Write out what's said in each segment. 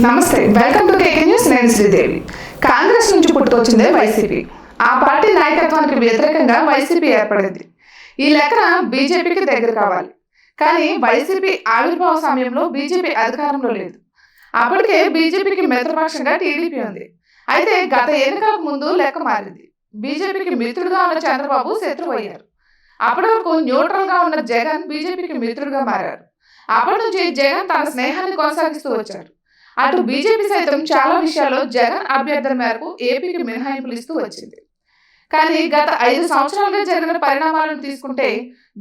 నమస్తే, welcome to KK news. నేను శ్రీదేవి. కాంగ్రెస్ నుంచి పుట్టుకొచ్చిందే వైసీపీ. ఆ పార్టీ నాయకత్వానికి వ్యతిరేకంగా వైసీపీ ఏర్పడింది. ఈ లెక్కన బీజేపీకి దగ్గర కావాలి. కానీ వైసీపీ ఆవిర్భావ సమయంలో బీజేపీ అధికారంలో లేదు. అప్పటికే బీజేపీకి మిత్రపక్షంగా టీడీపీ ఉంది. అయితే గత ఎన్నికలకు ముందు లెక్క మారింది. బీజేపీకి మిత్రుడుగా ఉన్న చంద్రబాబు శత్రువు అయ్యారు. అప్పటి వరకు న్యూట్రల్ గా ఉన్న జగన్ బీజేపీకి మిత్రుడుగా మారారు. అప్పటి నుంచి జగన్ తన స్నేహాన్ని కొనసాగిస్తూ వచ్చారు. అటు బీజేపీ సైతం చాలా విషయాల్లో జగన్ అభ్యర్థన మేరకు ఏపీకి మినహాయింపులు ఇస్తూ వచ్చింది. కానీ గత 5 సంవత్సరాలుగా జరిగిన పరిణామాలను తీసుకుంటే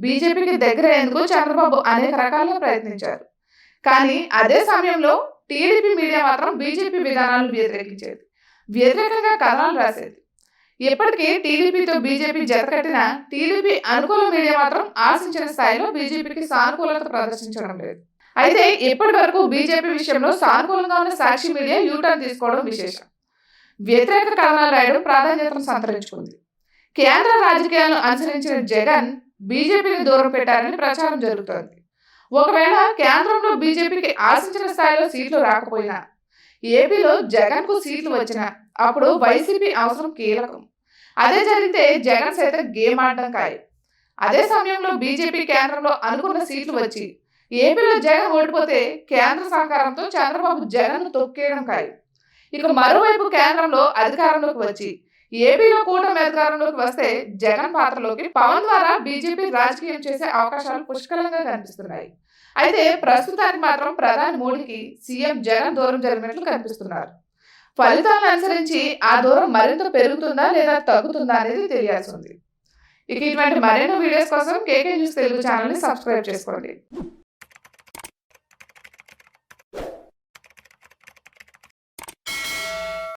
బీజేపీకి దగ్గరయ్యేందుకు చంద్రబాబు అనేక రకాలుగా ప్రయత్నించారు. కానీ అదే సమయంలో టీడీపీ మీడియా మాత్రం బీజేపీ విధానాలను వ్యతిరేకంగా కథనాలు రాసేది. ఇప్పటికీ టీడీపీతో బీజేపీ జతకట్టిన టీడీపీ అనుకూల మీడియా మాత్రం ఆశించిన స్థాయిలో బీజేపీకి సానుకూలత ప్రదర్శించడం లేదు. అయితే ఇప్పటి వరకు బీజేపీ విషయంలో సానుకూలంగా ఉన్న సాక్షి మీడియా యూటర్న్ తీసుకోవడం విశేషం. వ్యతిరేక కథనాలు రాయడం ప్రాధాన్యతను సంతరించుకుంది. కేంద్ర రాజకీయాలను అనుసరించిన జగన్ బీజేపీని దూరం పెట్టారని ప్రచారం జరుగుతోంది. ఒకవేళ కేంద్రంలో బీజేపీకి ఆశించిన స్థాయిలో సీట్లు రాకపోయినా ఏపీలో జగన్ కు సీట్లు వచ్చినా అప్పుడు వైసీపీ అవసరం కీలకం. అదే జరిగితే జగన్ సైతం గేమ్ ఆడడం ఖాయం. అదే సమయంలో బీజేపీ కేంద్రంలో అనుకున్న సీట్లు వచ్చి ఏపీలో జగన్ ఓడిపోతే కేంద్ర సహకారంతో చంద్రబాబు జగన్ తొక్కేయడం ఖాయం. ఇక మరోవైపు కేంద్రంలో అధికారంలోకి వచ్చి ఏపీలో కూటమి అధికారంలోకి వస్తే జగన్ పాత్రలోకి పవన్ ద్వారా బీజేపీ రాజకీయం చేసే అవకాశాలు పుష్కలంగా కనిపిస్తున్నాయి. అయితే ప్రస్తుతానికి మాత్రం ప్రధాని మోడీకి సీఎం జగన్ దూరం జరిగినట్లు కనిపిస్తున్నారు. ఫలితాలను అనుసరించి ఆ దూరం మరింత పెరుగుతుందా లేదా తగ్గుతుందా అనేది తెలియాల్సి ఉంది. ఇక ఇటువంటి మరెన్నో వీడియోస్ కోసం కేకే న్యూస్ తెలుగు ఛానల్ ని సబ్స్క్రైబ్ చేసుకోండి.